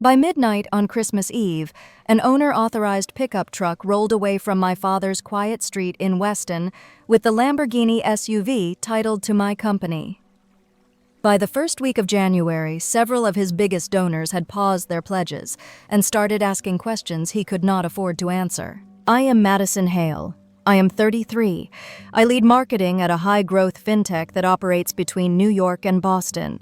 By midnight on Christmas Eve, an owner-authorized pickup truck rolled away from my father's quiet street in Weston with the Lamborghini SUV titled to my company. By the first week of January, several of his biggest donors had paused their pledges and started asking questions he could not afford to answer. I am Madison Hale. I am 33. I lead marketing at a high-growth fintech that operates between New York and Boston.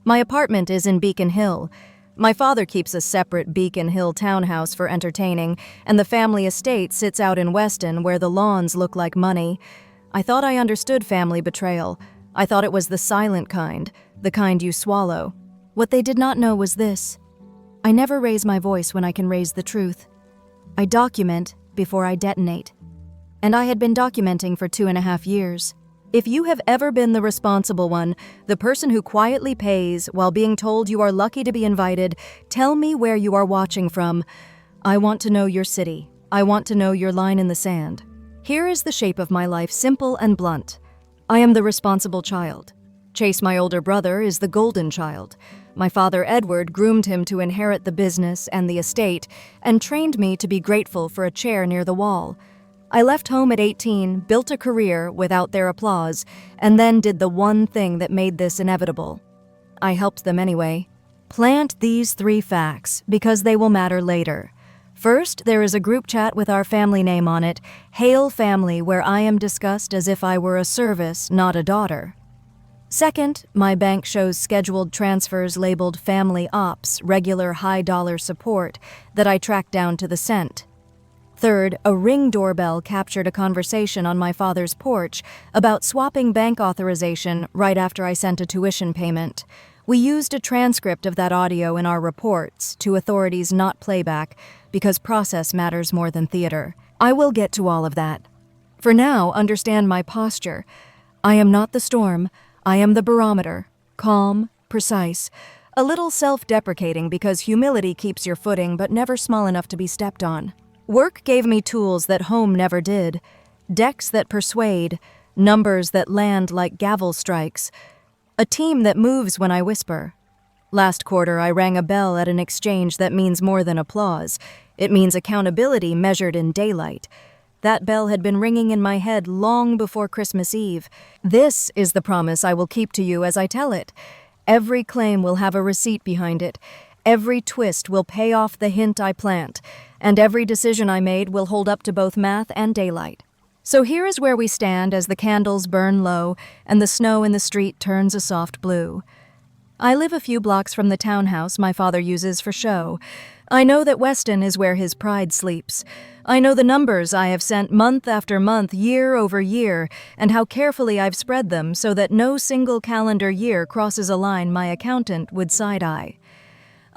My apartment is in Beacon Hill. My father keeps a separate Beacon Hill townhouse for entertaining, and the family estate sits out in Weston where the lawns look like money. I thought I understood family betrayal. I thought it was the silent kind, the kind you swallow. What they did not know was this. I never raise my voice when I can raise the truth. I document before I detonate. And I had been documenting for 2.5 years. If you have ever been the responsible one, the person who quietly pays while being told you are lucky to be invited, tell me where you are watching from. I want to know your city. I want to know your line in the sand. Here is the shape of my life, simple and blunt. I am the responsible child. Chase, my older brother, is the golden child. My father, Edward, groomed him to inherit the business and the estate and trained me to be grateful for a chair near the wall. I left home at 18, built a career without their applause, and then did the one thing that made this inevitable. I helped them anyway. Plant these 3 facts because they will matter later. First, there is a group chat with our family name on it, Hale Family, where I am discussed as if I were a service, not a daughter. Second, my bank shows scheduled transfers labeled Family Ops, regular high-dollar support, that I track down to the cent. Third, a Ring doorbell captured a conversation on my father's porch about swapping bank authorization right after I sent a tuition payment. We used a transcript of that audio in our reports, to authorities not playback, because process matters more than theater. I will get to all of that. For now, understand my posture. I am not the storm. I am the barometer. Calm, precise, a little self-deprecating because humility keeps your footing but never small enough to be stepped on. Work gave me tools that home never did, decks that persuade, numbers that land like gavel strikes, a team that moves when I whisper. Last quarter, I rang a bell at an exchange that means more than applause. It means accountability measured in daylight. That bell had been ringing in my head long before Christmas Eve. This is the promise I will keep to you as I tell it. Every claim will have a receipt behind it. Every twist will pay off the hint I plant, and every decision I made will hold up to both math and daylight. So here is where we stand as the candles burn low and the snow in the street turns a soft blue. I live a few blocks from the townhouse my father uses for show. I know that Weston is where his pride sleeps. I know the numbers I have sent month after month, year over year, and how carefully I've spread them so that no single calendar year crosses a line my accountant would side-eye.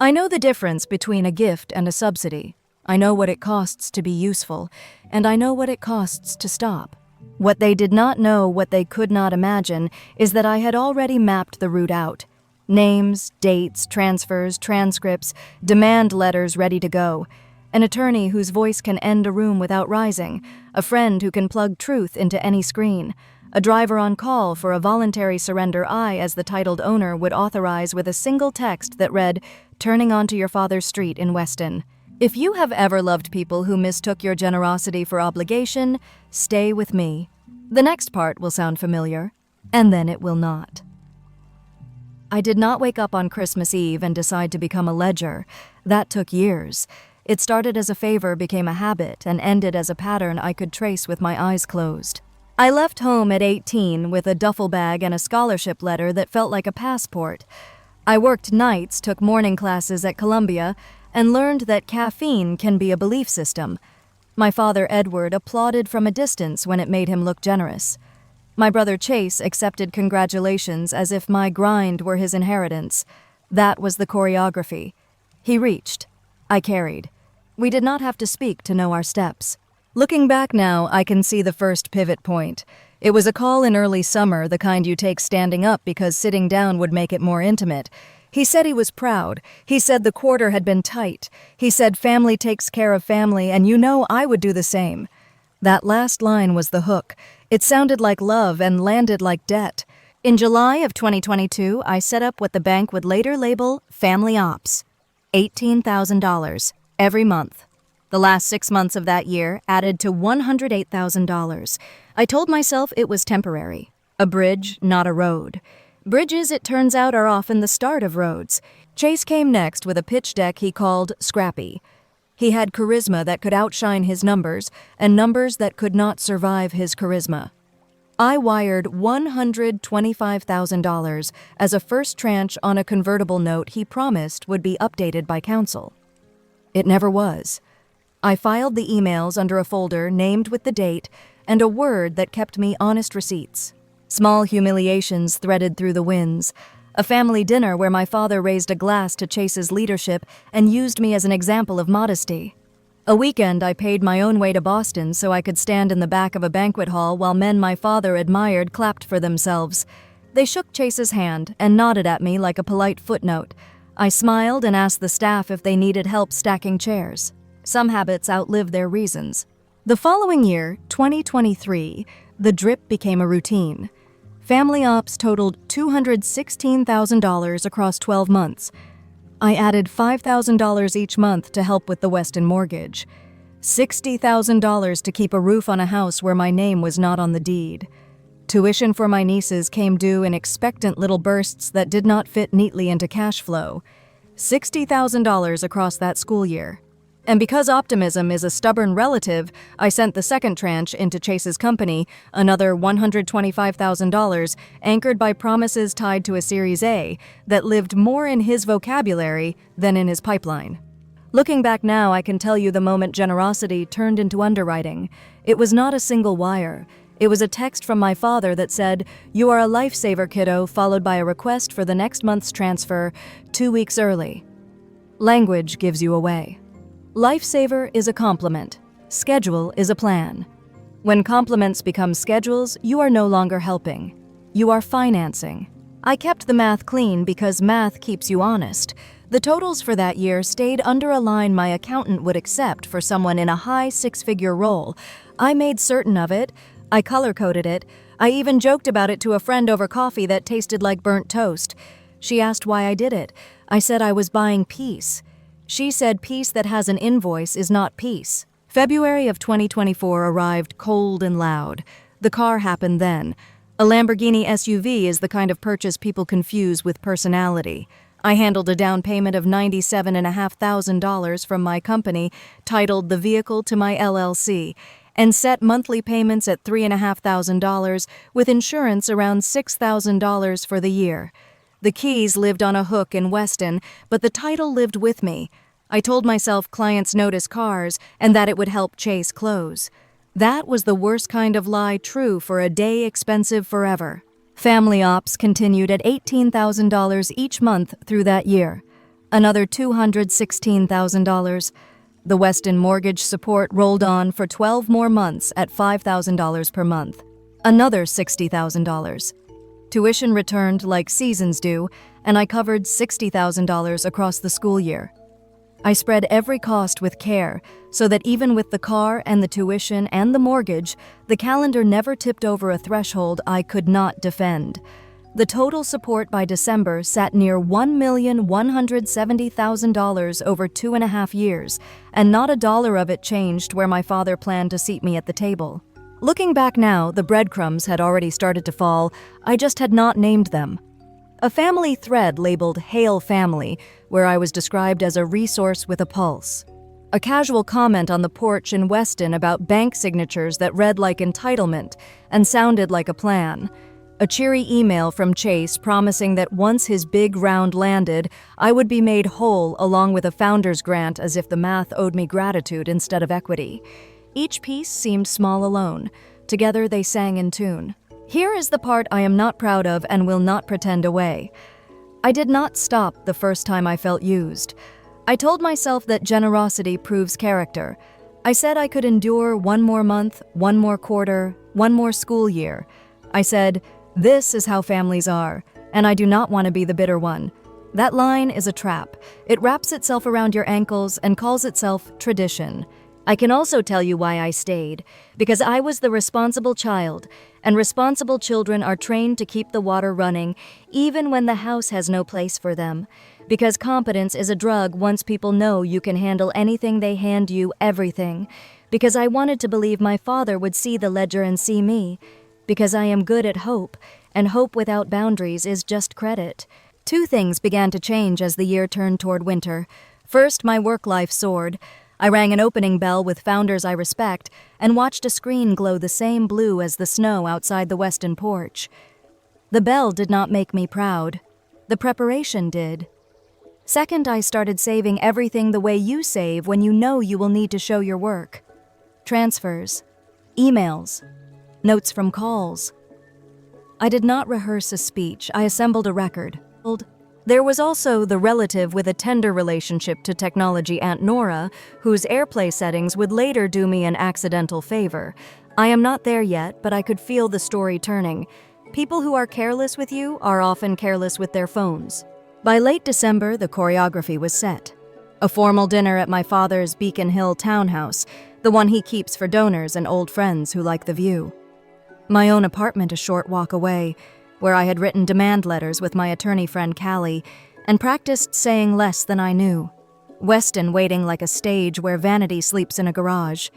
I know the difference between a gift and a subsidy. I know what it costs to be useful, and I know what it costs to stop. What they did not know, what they could not imagine, is that I had already mapped the route out. Names, dates, transfers, transcripts, demand letters ready to go. An attorney whose voice can end a room without rising. A friend who can plug truth into any screen. A driver on call for a voluntary surrender I, as the titled owner, would authorize with a single text that read, "Turning onto your father's street in Weston." If you have ever loved people who mistook your generosity for obligation, stay with me. The next part will sound familiar, and then it will not. I did not wake up on Christmas Eve and decide to become a ledger. That took years. It started as a favor, became a habit, and ended as a pattern I could trace with my eyes closed. I left home at 18 with a duffel bag and a scholarship letter that felt like a passport. I worked nights, took morning classes at Columbia, and learned that caffeine can be a belief system. My father, Edward, applauded from a distance when it made him look generous. My brother Chase accepted congratulations as if my grind were his inheritance. That was the choreography. He reached. I carried. We did not have to speak to know our steps. Looking back now, I can see the first pivot point. It was a call in early summer, the kind you take standing up because sitting down would make it more intimate. He said he was proud. He said the quarter had been tight. He said family takes care of family, and you know I would do the same. That last line was the hook. It sounded like love and landed like debt. In July of 2022, I set up what the bank would later label Family Ops. $18,000 every month. The last 6 months of that year added to $108,000. I told myself it was temporary. A bridge, not a road. Bridges, it turns out, are often the start of roads. Chase came next with a pitch deck he called Scrappy. He had charisma that could outshine his numbers, and numbers that could not survive his charisma. I wired $125,000 as a first tranche on a convertible note he promised would be updated by counsel. It never was. I filed the emails under a folder named with the date and a word that kept me honest receipts. Small humiliations threaded through the winds. A family dinner where my father raised a glass to Chase's leadership and used me as an example of modesty. A weekend I paid my own way to Boston so I could stand in the back of a banquet hall while men my father admired clapped for themselves. They shook Chase's hand and nodded at me like a polite footnote. I smiled and asked the staff if they needed help stacking chairs. Some habits outlive their reasons. The following year, 2023, the drip became a routine. Family ops totaled $216,000 across 12 months. I added $5,000 each month to help with the Weston mortgage. $60,000 to keep a roof on a house where my name was not on the deed. Tuition for my nieces came due in expectant little bursts that did not fit neatly into cash flow. $60,000 across that school year. And because optimism is a stubborn relative, I sent the second tranche into Chase's company, another $125,000, anchored by promises tied to a Series A that lived more in his vocabulary than in his pipeline. Looking back now, I can tell you the moment generosity turned into underwriting. It was not a single wire. It was a text from my father that said, "You are a lifesaver, kiddo," followed by a request for the next month's transfer 2 weeks early. Language gives you away. Lifesaver is a compliment. Schedule is a plan. When compliments become schedules, you are no longer helping. You are financing. I kept the math clean because math keeps you honest. The totals for that year stayed under a line my accountant would accept for someone in a high six-figure role. I made certain of it. I color-coded it. I even joked about it to a friend over coffee that tasted like burnt toast. She asked why I did it. I said I was buying peace. She said peace that has an invoice is not peace. February of 2024 arrived cold and loud. The car happened then. A Lamborghini SUV is the kind of purchase people confuse with personality. I handled a down payment of $97,500 from my company, titled the vehicle to my LLC, and set monthly payments at $3,500 with insurance around $6,000 for the year. The keys lived on a hook in Weston, but the title lived with me. I told myself clients notice cars and that it would help Chase close. That was the worst kind of lie true for a day expensive forever. Family ops continued at $18,000 each month through that year. Another $216,000. The Weston mortgage support rolled on for 12 more months at $5,000 per month. Another $60,000. Tuition returned like seasons do, and I covered $60,000 across the school year. I spread every cost with care, so that even with the car and the tuition and the mortgage, the calendar never tipped over a threshold I could not defend. The total support by December sat near $1,170,000 over 2.5 years, and not a dollar of it changed where my father planned to seat me at the table. Looking back now, the breadcrumbs had already started to fall. I just had not named them. A family thread labeled Hail Family, where I was described as a resource with a pulse. A casual comment on the porch in Weston about bank signatures that read like entitlement and sounded like a plan. A cheery email from Chase promising that once his big round landed, I would be made whole along with a founder's grant as if the math owed me gratitude instead of equity. Each piece seemed small alone. Together they sang in tune. Here is the part I am not proud of and will not pretend away. I did not stop the first time I felt used. I told myself that generosity proves character. I said I could endure 1 more month, 1 more quarter, 1 more school year. I said, this is how families are, and I do not want to be the bitter one. That line is a trap. It wraps itself around your ankles and calls itself tradition. I can also tell you why I stayed, because I was the responsible child, and responsible children are trained to keep the water running even when the house has no place for them. Because competence is a drug once people know you can handle anything they hand you, everything. Because I wanted to believe my father would see the ledger and see me. Because I am good at hope, and hope without boundaries is just credit. Two things began to change as the year turned toward winter. First, my work life soared. I rang an opening bell with founders I respect and watched a screen glow the same blue as the snow outside the Weston porch. The bell did not make me proud. The preparation did. Second, I started saving everything the way you save when you know you will need to show your work. Transfers, emails, notes from calls. I did not rehearse a speech. I assembled a record. There was also the relative with a tender relationship to technology, Aunt Nora, whose AirPlay settings would later do me an accidental favor. I am not there yet, but I could feel the story turning. People who are careless with you are often careless with their phones. By late December, the choreography was set. A formal dinner at my father's Beacon Hill townhouse, the one he keeps for donors and old friends who like the view. My own apartment a short walk away, where I had written demand letters with my attorney friend Callie and practiced saying less than I knew. Weston waiting like a stage where vanity sleeps in a garage.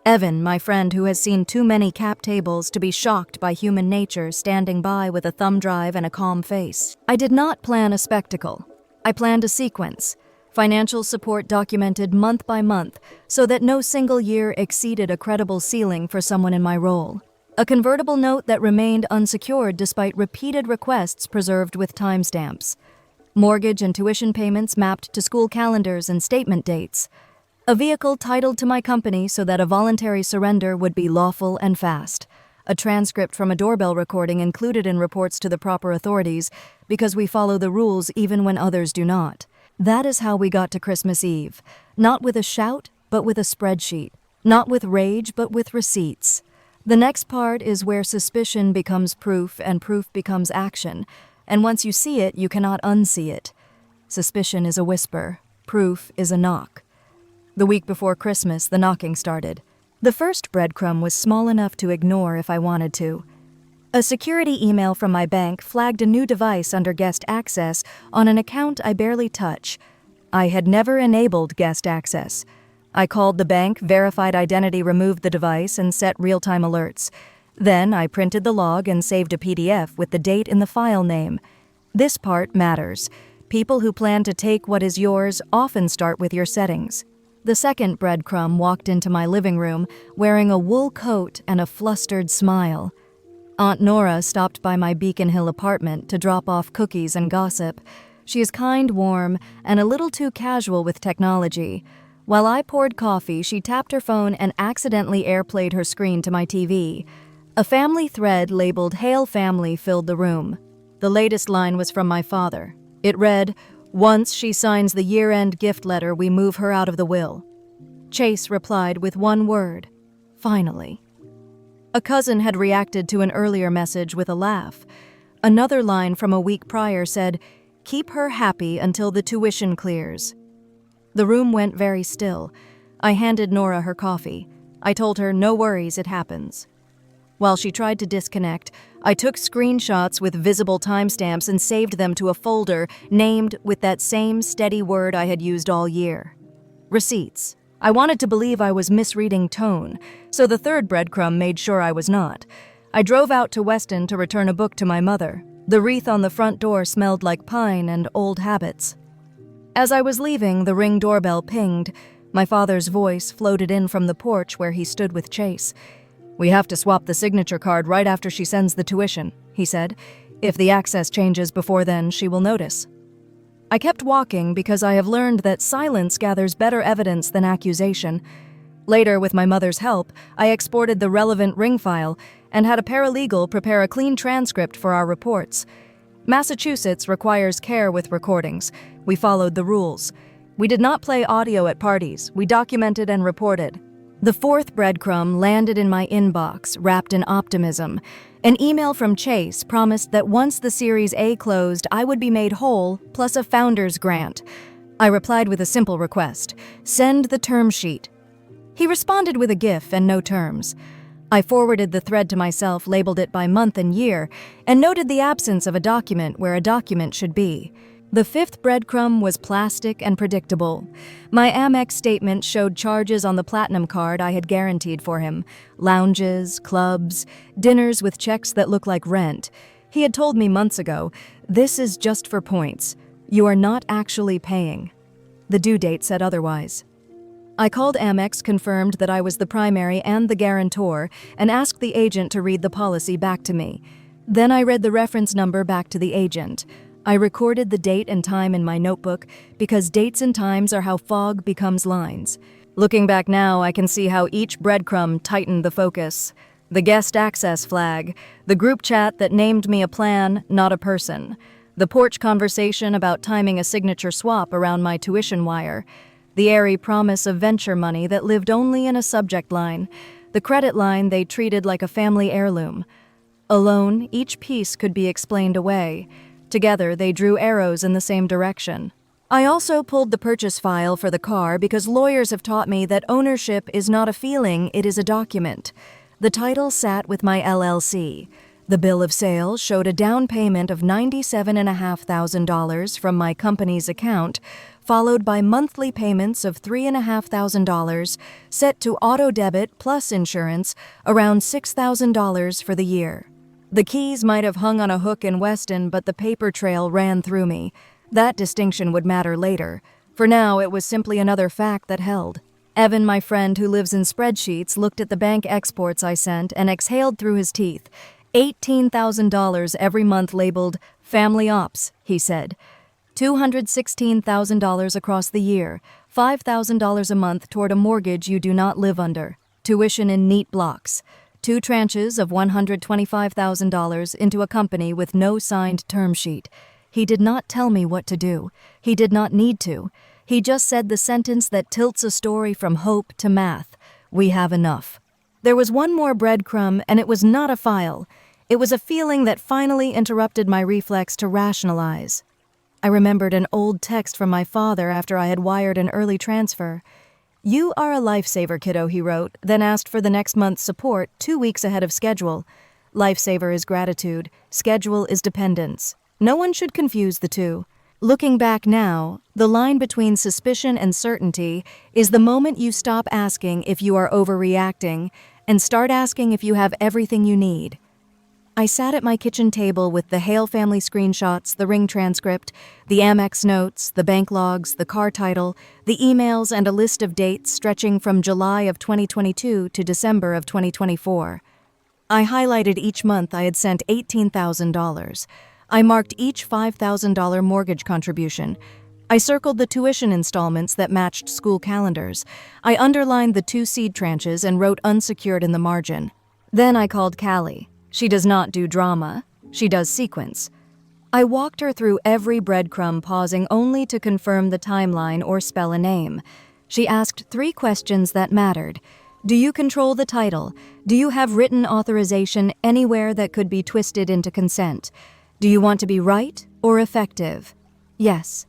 Evan, my friend who has seen too many cap tables to be shocked by human nature, standing by with a thumb drive and a calm face. I did not plan a spectacle. I planned a sequence. Financial support documented month by month so that no single year exceeded a credible ceiling for someone in my role. A convertible note that remained unsecured despite repeated requests preserved with timestamps. Mortgage and tuition payments mapped to school calendars and statement dates. A vehicle titled to my company so that a voluntary surrender would be lawful and fast. A transcript from a doorbell recording included in reports to the proper authorities because we follow the rules even when others do not. That is how we got to Christmas Eve. Not with a shout, but with a spreadsheet. Not with rage, but with receipts. The next part is where suspicion becomes proof and proof becomes action, and once you see it, you cannot unsee it. Suspicion is a whisper, proof is a knock. The week before Christmas, the knocking started. The first breadcrumb was small enough to ignore if I wanted to. A security email from my bank flagged a new device under guest access on an account I barely touch. I had never enabled guest access. I called the bank, verified identity, removed the device, and set real-time alerts. Then I printed the log and saved a PDF with the date in the file name. This part matters. People who plan to take what is yours often start with your settings. The second breadcrumb walked into my living room wearing a wool coat and a flustered smile. Aunt Nora stopped by my Beacon Hill apartment to drop off cookies and gossip. She is kind, warm, and a little too casual with technology. While I poured coffee, she tapped her phone and accidentally airplayed her screen to my TV. A family thread labeled Hail Family filled the room. The latest line was from my father. It read, "Once she signs the year-end gift letter, we move her out of the will." Chase replied with one word, "Finally." A cousin had reacted to an earlier message with a laugh. Another line from a week prior said, "Keep her happy until the tuition clears." The room went very still. I handed Nora her coffee. I told her, "No worries, it happens." While she tried to disconnect, I took screenshots with visible timestamps and saved them to a folder named with that same steady word I had used all year. Receipts. I wanted to believe I was misreading tone, so the third breadcrumb made sure I was not. I drove out to Weston to return a book to my mother. The wreath on the front door smelled like pine and old habits. As I was leaving, the Ring doorbell pinged. My father's voice floated in from the porch where he stood with Chase. "We have to swap the signature card right after she sends the tuition," he said. "If the access changes before then, she will notice." I kept walking because I have learned that silence gathers better evidence than accusation. Later, with my mother's help, I exported the relevant Ring file and had a paralegal prepare a clean transcript for our reports. Massachusetts requires care with recordings. We followed the rules. We did not play audio at parties. We documented and reported. The fourth breadcrumb landed in my inbox, wrapped in optimism. An email from Chase promised that once the Series A closed, I would be made whole, plus a founder's grant. I replied with a simple request: send the term sheet. He responded with a GIF and no terms. I forwarded the thread to myself, labeled it by month and year, and noted the absence of a document where a document should be. The fifth breadcrumb was plastic and predictable. My Amex statement showed charges on the platinum card I had guaranteed for him. Lounges, clubs, dinners with checks that look like rent. He had told me months ago, "This is just for points. You are not actually paying." The due date said otherwise. I called Amex, confirmed that I was the primary and the guarantor, and asked the agent to read the policy back to me. Then I read the reference number back to the agent. I recorded the date and time in my notebook because dates and times are how fog becomes lines. Looking back now, I can see how each breadcrumb tightened the focus. The guest access flag, the group chat that named me a plan, not a person, the porch conversation about timing a signature swap around my tuition wire, the airy promise of venture money that lived only in a subject line, the credit line they treated like a family heirloom. Alone, each piece could be explained away. Together, they drew arrows in the same direction. I also pulled the purchase file for the car because lawyers have taught me that ownership is not a feeling, it is a document. The title sat with my LLC. The bill of sale showed a down payment of $97,500 from my company's account, followed by monthly payments of $3,500 set to auto debit plus insurance, around $6,000 for the year. The keys might have hung on a hook in Weston, but the paper trail ran through me. That distinction would matter later. For now, it was simply another fact that held. Evan, my friend who lives in spreadsheets, looked at the bank exports I sent and exhaled through his teeth. $18,000 every month labeled family ops, he said. $216,000 across the year, $5,000 a month toward a mortgage you do not live under, tuition in neat blocks. 2 tranches of $125,000 into a company with no signed term sheet. He did not tell me what to do. He did not need to. He just said the sentence that tilts a story from hope to math. We have enough. There was one more breadcrumb, and it was not a file. It was a feeling that finally interrupted my reflex to rationalize. I remembered an old text from my father after I had wired an early transfer. "You are a lifesaver, kiddo," he wrote, then asked for the next month's support 2 weeks ahead of schedule. Lifesaver is gratitude. Schedule is dependence. No one should confuse the two. Looking back now, the line between suspicion and certainty is the moment you stop asking if you are overreacting and start asking if you have everything you need. I sat at my kitchen table with the Hale family screenshots, the ring transcript, the Amex notes, the bank logs, the car title, the emails, and a list of dates stretching from July of 2022 to December of 2024. I highlighted each month I had sent $18,000. I marked each $5,000 mortgage contribution. I circled the tuition installments that matched school calendars. I underlined the 2 seed tranches and wrote unsecured in the margin. Then I called Callie. She does not do drama. She does sequence. I walked her through every breadcrumb, pausing only to confirm the timeline or spell a name. She asked 3 questions that mattered. Do you control the title? Do you have written authorization anywhere that could be twisted into consent? Do you want to be right or effective? Yes.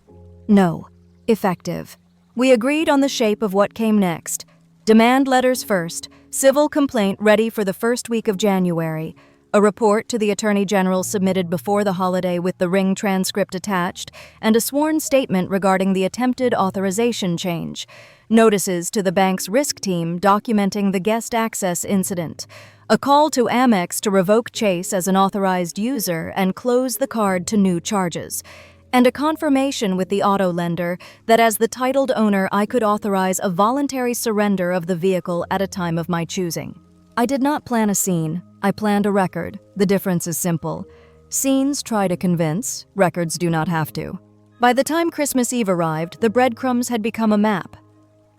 No. Effective. We agreed on the shape of what came next. Demand letters first. Civil complaint ready for the first week of January. A report to the Attorney General submitted before the holiday with the ring transcript attached, and a sworn statement regarding the attempted authorization change. Notices to the bank's risk team documenting the guest access incident. A call to Amex to revoke Chase as an authorized user and close the card to new charges. And a confirmation with the auto lender that as the titled owner I could authorize a voluntary surrender of the vehicle at a time of my choosing. I did not plan a scene. I planned a record. The difference is simple. Scenes try to convince, records do not have to. By the time Christmas Eve arrived, the breadcrumbs had become a map.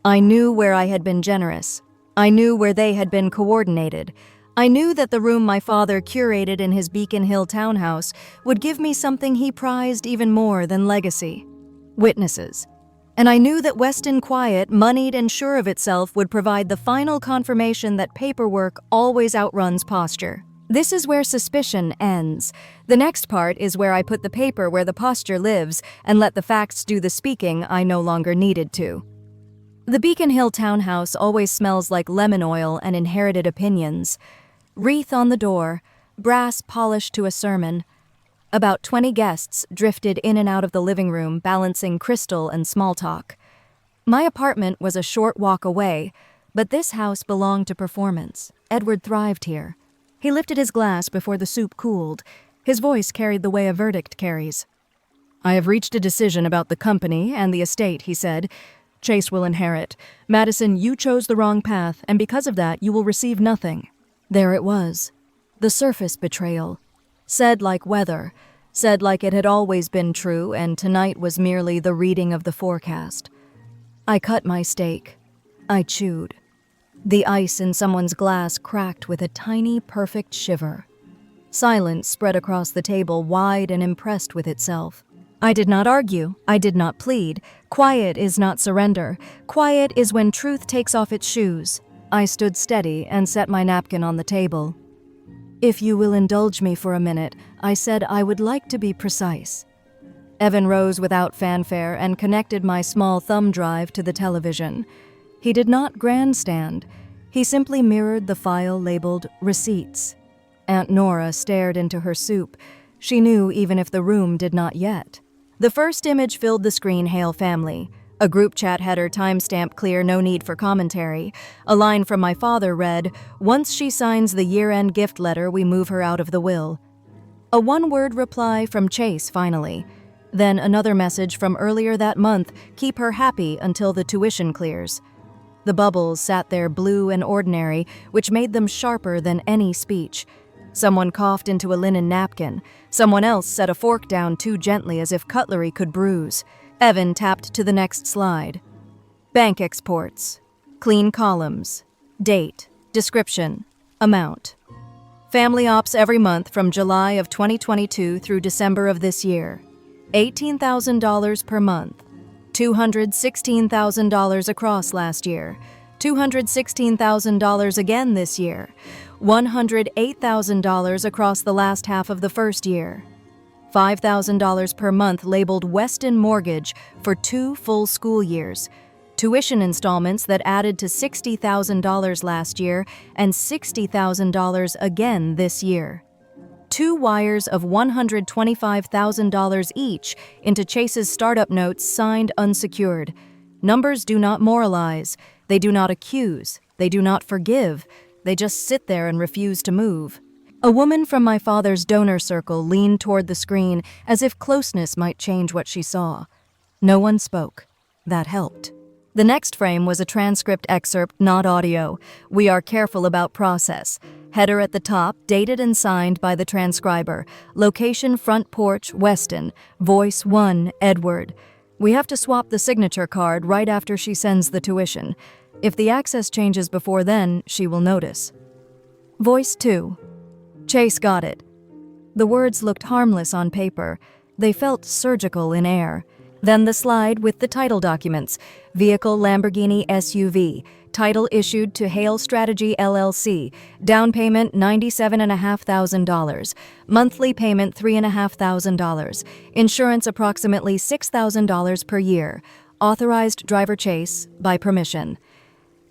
I knew where I had been generous. I knew where they had been coordinated. I knew that the room my father curated in his Beacon Hill townhouse would give me something he prized even more than legacy: witnesses. And I knew that Weston Quiet, moneyed and sure of itself, would provide the final confirmation that paperwork always outruns posture. This is where suspicion ends. The next part is where I put the paper where the posture lives and let the facts do the speaking I no longer needed to. The Beacon Hill townhouse always smells like lemon oil and inherited opinions. Wreath on the door, brass polished to a sermon. About 20 guests drifted in and out of the living room, balancing crystal and small talk. My apartment was a short walk away, but this house belonged to performance. Edward thrived here. He lifted his glass before the soup cooled. His voice carried the way a verdict carries. "I have reached a decision about the company and the estate," he said. "Chase will inherit. Madison, you chose the wrong path, and because of that, you will receive nothing." There it was. The surface betrayal. Said like weather. Said like it had always been true, and tonight was merely the reading of the forecast. I cut my steak. I chewed. The ice in someone's glass cracked with a tiny, perfect shiver. Silence spread across the table, wide and impressed with itself. I did not argue. I did not plead. Quiet is not surrender. Quiet is when truth takes off its shoes. I stood steady and set my napkin on the table. "If you will indulge me for a minute," I said, "I would like to be precise." Evan rose without fanfare and connected my small thumb drive to the television. He did not grandstand. He simply mirrored the file labeled Receipts. Aunt Nora stared into her soup. She knew even if the room did not yet. The first image filled the screen, "Hail Family." A group chat header timestamp clear, no need for commentary. A line from my father read, "Once she signs the year-end gift letter, we move her out of the will." A one-word reply from Chase, finally. Then another message from earlier that month, "Keep her happy until the tuition clears." The bubbles sat there blue and ordinary, which made them sharper than any speech. Someone coughed into a linen napkin. Someone else set a fork down too gently as if cutlery could bruise. Evan tapped to the next slide. Bank exports. Clean columns. Date. Description. Amount. Family ops every month from July of 2022 through December of this year. $18,000 per month. $216,000 across last year. $216,000 again this year. $108,000 across the last half of the first year. $5,000 per month labeled Weston Mortgage for 2 full school years. Tuition installments that added to $60,000 last year and $60,000 again this year. 2 wires of $125,000 each into Chase's startup notes signed unsecured. Numbers do not moralize. They do not accuse. They do not forgive. They just sit there and refuse to move. A woman from my father's donor circle leaned toward the screen as if closeness might change what she saw. No one spoke. That helped. The next frame was a transcript excerpt, not audio. "We are careful about process." Header at the top, dated and signed by the transcriber. Location front porch, Weston. Voice 1, Edward. "We have to swap the signature card right after she sends the tuition. If the access changes before then, she will notice." Voice 2. "Chase got it." The words looked harmless on paper. They felt surgical in air. Then the slide with the title documents. Vehicle Lamborghini SUV. Title issued to Hale Strategy LLC. Down payment $97,500. Monthly payment $3,500. Insurance approximately $6,000 per year. Authorized driver Chase by permission.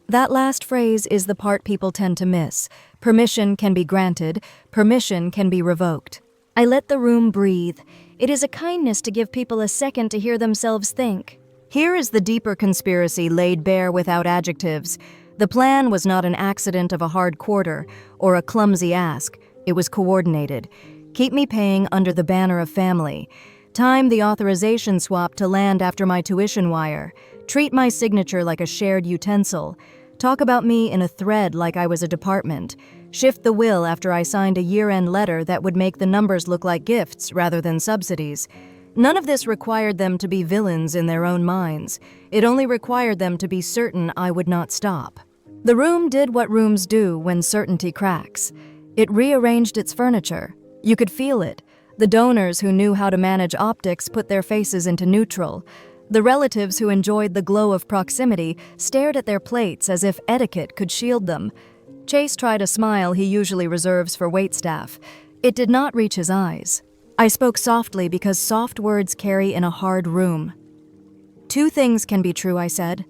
That last phrase is the part people tend to miss. Permission can be granted. Permission can be revoked. I let the room breathe. It is a kindness to give people a second to hear themselves think. Here is the deeper conspiracy laid bare without adjectives. The plan was not an accident of a hard quarter or a clumsy ask. It was coordinated. Keep me paying under the banner of family. Time the authorization swap to land after my tuition wire. Treat my signature like a shared utensil. Talk about me in a thread like I was a department. Shift the will after I signed a year-end letter that would make the numbers look like gifts rather than subsidies. None of this required them to be villains in their own minds. It only required them to be certain I would not stop. The room did what rooms do when certainty cracks. It rearranged its furniture. You could feel it. The donors who knew how to manage optics put their faces into neutral. The relatives who enjoyed the glow of proximity stared at their plates as if etiquette could shield them. Chase tried a smile he usually reserves for waitstaff. It did not reach his eyes. I spoke softly because soft words carry in a hard room. 2 things can be true, I said.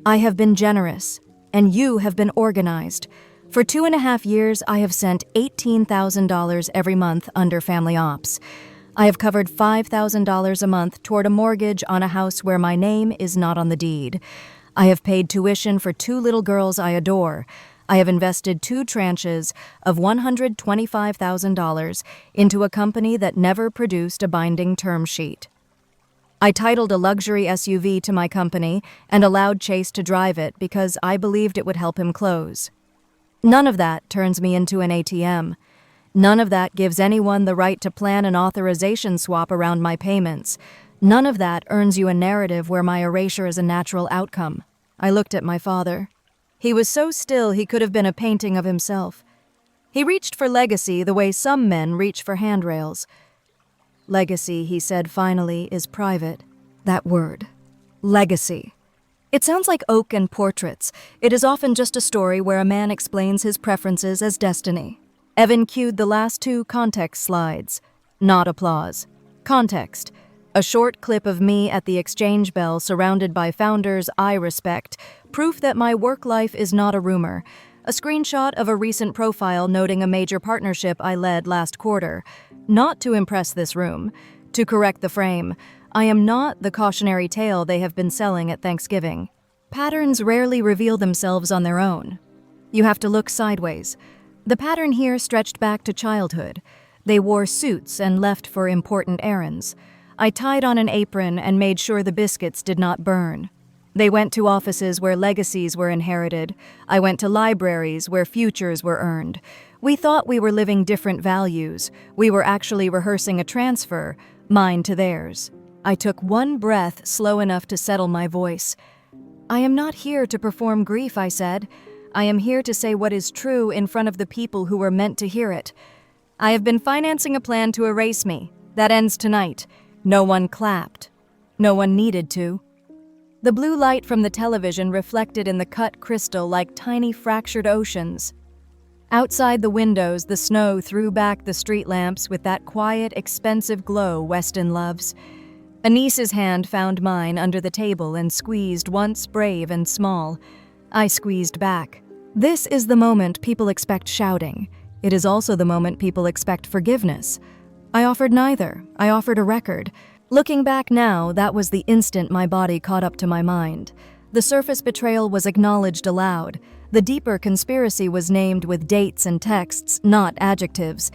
I have been generous, and you have been organized. For 2.5 years, I have sent $18,000 every month under family ops. I have covered $5,000 a month toward a mortgage on a house where my name is not on the deed. I have paid tuition for 2 little girls I adore. I have invested 2 tranches of $125,000 into a company that never produced a binding term sheet. I titled a luxury SUV to my company and allowed Chase to drive it because I believed it would help him close. None of that turns me into an ATM. None of that gives anyone the right to plan an authorization swap around my payments. None of that earns you a narrative where my erasure is a natural outcome. I looked at my father. He was so still he could have been a painting of himself. He reached for legacy the way some men reach for handrails. Legacy, he said finally, is private. That word. Legacy. It sounds like oak and portraits. It is often just a story where a man explains his preferences as destiny. Evan cued the last 2 context slides. Not applause. Context. A short clip of me at the exchange bell surrounded by founders I respect. Proof that my work life is not a rumor. A screenshot of a recent profile noting a major partnership I led last quarter. Not to impress this room. To correct the frame. I am not the cautionary tale they have been selling at Thanksgiving. Patterns rarely reveal themselves on their own. You have to look sideways. The pattern here stretched back to childhood. They wore suits and left for important errands. I tied on an apron and made sure the biscuits did not burn. They went to offices where legacies were inherited. I went to libraries where futures were earned. We thought we were living different values. We were actually rehearsing a transfer, mine to theirs. I took one breath slow enough to settle my voice. I am not here to perform grief, I said. I am here to say what is true in front of the people who were meant to hear it. I have been financing a plan to erase me. That ends tonight. No one clapped. No one needed to. The blue light from the television reflected in the cut crystal like tiny fractured oceans. Outside the windows, the snow threw back the street lamps with that quiet, expensive glow Weston loves. A niece's hand found mine under the table and squeezed once brave and small. I squeezed back. This is the moment people expect shouting. It is also the moment people expect forgiveness. I offered neither. I offered a record. Looking back now, that was the instant my body caught up to my mind. The surface betrayal was acknowledged aloud. The deeper conspiracy was named with dates and texts, not adjectives.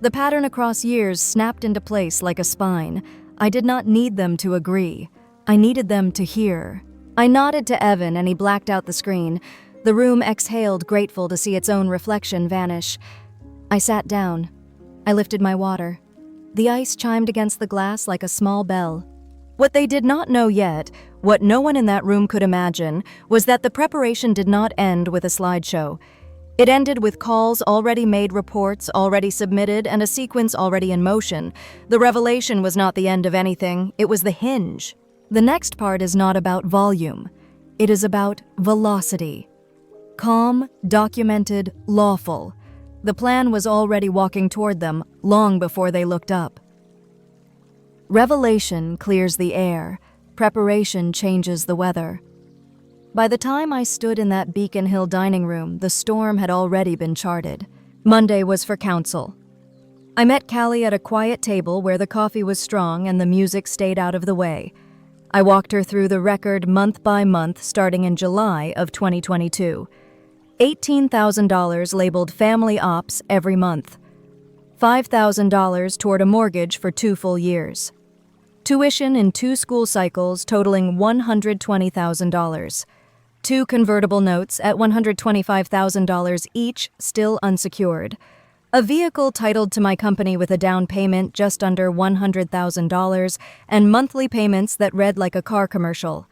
The pattern across years snapped into place like a spine. I did not need them to agree. I needed them to hear. I nodded to Evan and he blacked out the screen. The room exhaled, grateful to see its own reflection vanish. I sat down. I lifted my water. The ice chimed against the glass like a small bell. What they did not know yet, what no one in that room could imagine, was that the preparation did not end with a slideshow. It ended with calls already made, reports already submitted, and a sequence already in motion. The revelation was not the end of anything, it was the hinge. The next part is not about volume. It is about velocity. Calm, documented, lawful. The plan was already walking toward them, long before they looked up. Revelation clears the air. Preparation changes the weather. By the time I stood in that Beacon Hill dining room, the storm had already been charted. Monday was for council. I met Callie at a quiet table where the coffee was strong and the music stayed out of the way. I walked her through the record month by month starting in July of 2022. $18,000 labeled family ops every month. $5,000 toward a mortgage for 2 full years. Tuition in 2 school cycles totaling $120,000. 2 convertible notes at $125,000 each, still unsecured. A vehicle titled to my company with a down payment just under $100,000 and monthly payments that read like a car commercial.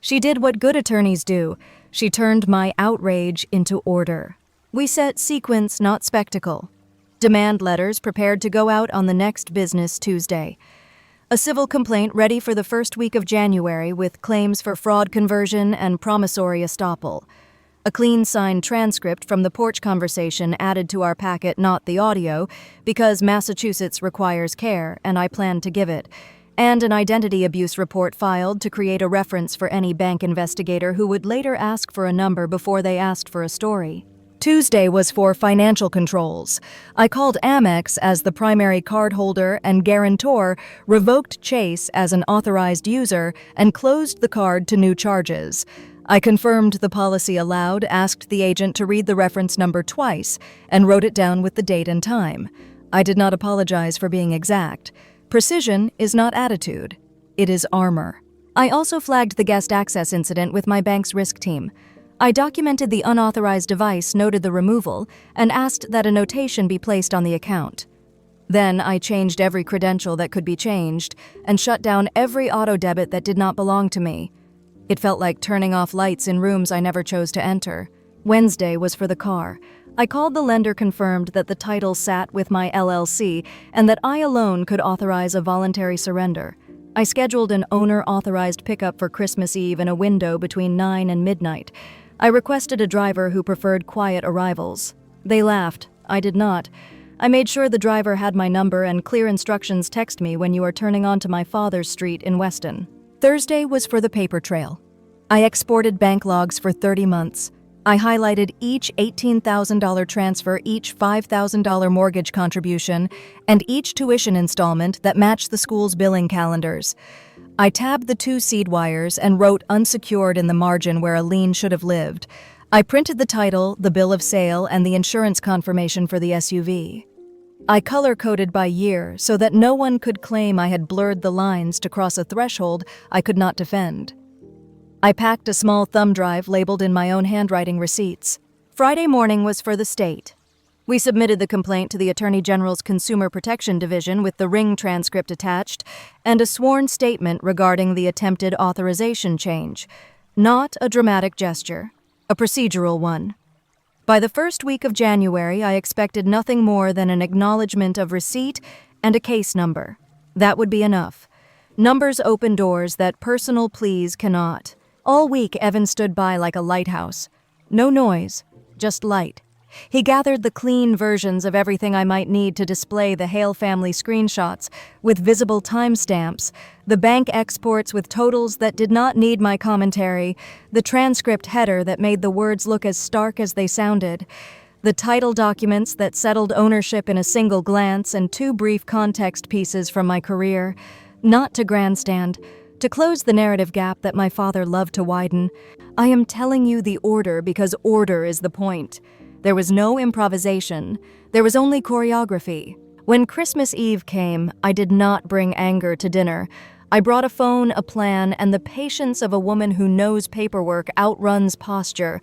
She did what good attorneys do. She turned my outrage into order. We set sequence, not spectacle. Demand letters prepared to go out on the next business Tuesday. A civil complaint ready for the first week of January with claims for fraud conversion and promissory estoppel. A clean signed transcript from the porch conversation added to our packet, not the audio, because Massachusetts requires care and I plan to give it. And an identity abuse report filed to create a reference for any bank investigator who would later ask for a number before they asked for a story. Tuesday was for financial controls. I called Amex as the primary cardholder and guarantor, revoked Chase as an authorized user, and closed the card to new charges. I confirmed the policy allowed, asked the agent to read the reference number twice, and wrote it down with the date and time. I did not apologize for being exact. Precision is not attitude. It is armor. I also flagged the guest access incident with my bank's risk team. I documented the unauthorized device, noted the removal, and asked that a notation be placed on the account. Then I changed every credential that could be changed and shut down every auto debit that did not belong to me. It felt like turning off lights in rooms I never chose to enter. Wednesday was for the car. I called the lender, confirmed that the title sat with my LLC and that I alone could authorize a voluntary surrender. I scheduled an owner-authorized pickup for Christmas Eve in a window between 9 and midnight. I requested a driver who preferred quiet arrivals. They laughed. I did not. I made sure the driver had my number and clear instructions: text me when you are turning onto my father's street in Weston. Thursday was for the paper trail. I exported bank logs for 30 months. I highlighted each $18,000 transfer, each $5,000 mortgage contribution, and each tuition installment that matched the school's billing calendars. I tabbed the 2 seed wires and wrote unsecured in the margin where a lien should have lived. I printed the title, the bill of sale, and the insurance confirmation for the SUV. I color-coded by year so that no one could claim I had blurred the lines to cross a threshold I could not defend. I packed a small thumb drive labeled in my own handwriting receipts. Friday morning was for the state. We submitted the complaint to the Attorney General's Consumer Protection Division with the ring transcript attached and a sworn statement regarding the attempted authorization change. Not a dramatic gesture, a procedural one. By the first week of January, I expected nothing more than an acknowledgement of receipt and a case number. That would be enough. Numbers open doors that personal pleas cannot. All week, Evan stood by like a lighthouse. No noise, just light. He gathered the clean versions of everything I might need to display the Hale family screenshots with visible timestamps, the bank exports with totals that did not need my commentary, the transcript header that made the words look as stark as they sounded, the title documents that settled ownership in a single glance, and 2 brief context pieces from my career. Not to grandstand, to close the narrative gap that my father loved to widen. I am telling you the order because order is the point. There was no improvisation. There was only choreography. When Christmas Eve came, I did not bring anger to dinner. I brought a phone, a plan, and the patience of a woman who knows paperwork outruns posture.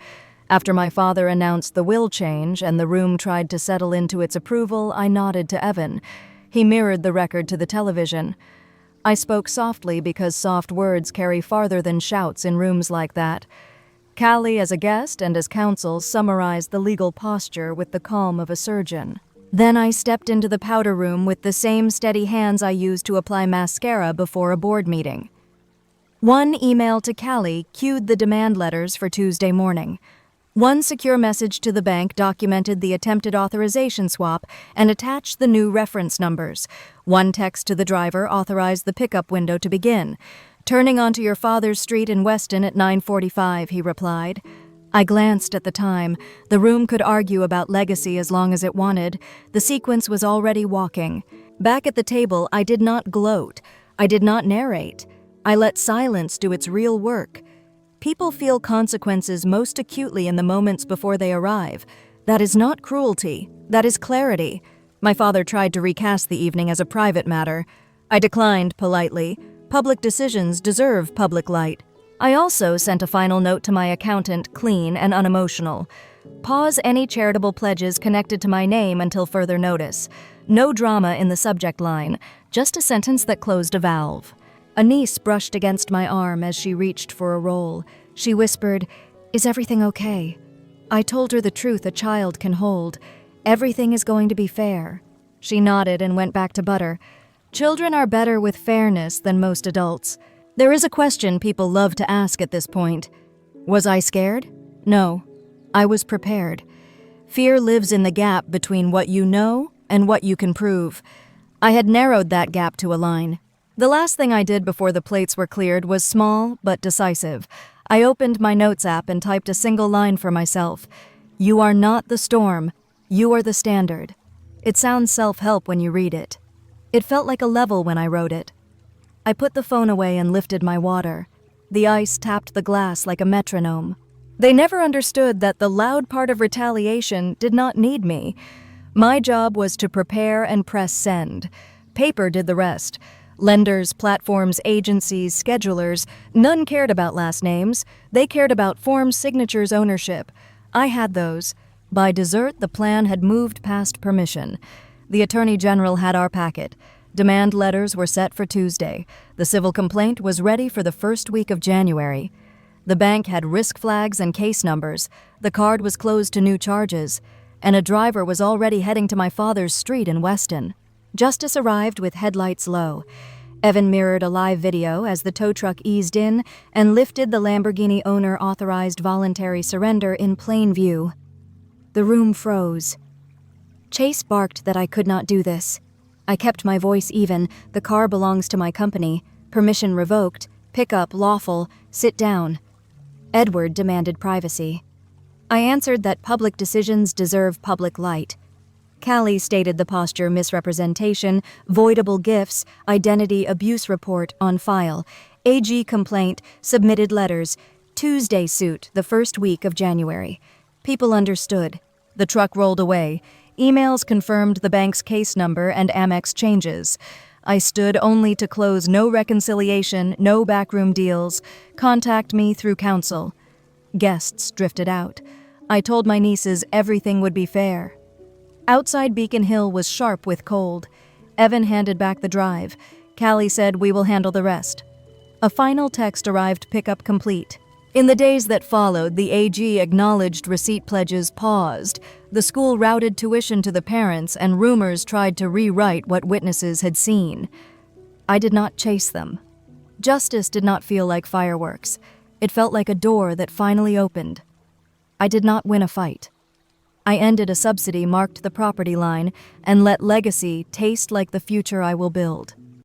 After my father announced the will change and the room tried to settle into its approval, I nodded to Evan. He mirrored the record to the television. I spoke softly because soft words carry farther than shouts in rooms like that. Callie, as a guest and as counsel, summarized the legal posture with the calm of a surgeon. Then I stepped into the powder room with the same steady hands I used to apply mascara before a board meeting. One email to Callie cued the demand letters for Tuesday morning. One secure message to the bank documented the attempted authorization swap and attached the new reference numbers. One text to the driver authorized the pickup window to begin. "Turning onto your father's street in Weston at 9:45, he replied. I glanced at the time. The room could argue about legacy as long as it wanted. The sequence was already walking. Back at the table, I did not gloat. I did not narrate. I let silence do its real work. People feel consequences most acutely in the moments before they arrive. That is not cruelty. That is clarity. My father tried to recast the evening as a private matter. I declined politely. Public decisions deserve public light. I also sent a final note to my accountant, clean and unemotional. Pause any charitable pledges connected to my name until further notice. No drama in the subject line, just a sentence that closed a valve. A niece brushed against my arm as she reached for a roll. She whispered, "Is everything okay?" I told her the truth a child can hold. Everything is going to be fair. She nodded and went back to butter. Children are better with fairness than most adults. There is a question people love to ask at this point. Was I scared? No. I was prepared. Fear lives in the gap between what you know and what you can prove. I had narrowed that gap to a line. The last thing I did before the plates were cleared was small but decisive. I opened my notes app and typed a single line for myself. You are not the storm. You are the standard. It sounds self-help when you read it. It felt like a level when I wrote it. I put the phone away and lifted my water. The ice tapped the glass like a metronome. They never understood that the loud part of retaliation did not need me. My job was to prepare and press send. Paper did the rest. Lenders, platforms, agencies, schedulers, none cared about last names. They cared about form signatures ownership. I had those. By dessert, the plan had moved past permission. The Attorney General had our packet. Demand letters were set for Tuesday. The civil complaint was ready for the first week of January. The bank had risk flags and case numbers. The card was closed to new charges. And a driver was already heading to my father's street in Weston. Justice arrived with headlights low. Evan mirrored a live video as the tow truck eased in and lifted the Lamborghini owner-authorized voluntary surrender in plain view. The room froze. Chase barked that I could not do this. I kept my voice even. The car belongs to my company. Permission revoked. Pickup lawful. Sit down. Edward demanded privacy. I answered that public decisions deserve public light. Callie stated the posture misrepresentation, voidable gifts, identity abuse report on file, AG complaint, submitted letters, Tuesday suit, the first week of January. People understood. The truck rolled away. Emails confirmed the bank's case number and Amex changes. I stood only to close no reconciliation, no backroom deals. Contact me through counsel. Guests drifted out. I told my nieces everything would be fair. Outside Beacon Hill was sharp with cold. Evan handed back the drive. Callie said we will handle the rest. A final text arrived, pickup complete. In the days that followed, the AG acknowledged receipt pledges paused. The school routed tuition to the parents, and rumors tried to rewrite what witnesses had seen. I did not chase them. Justice did not feel like fireworks. It felt like a door that finally opened. I did not win a fight. I ended a subsidy, marked the property line, and let legacy taste like the future I will build.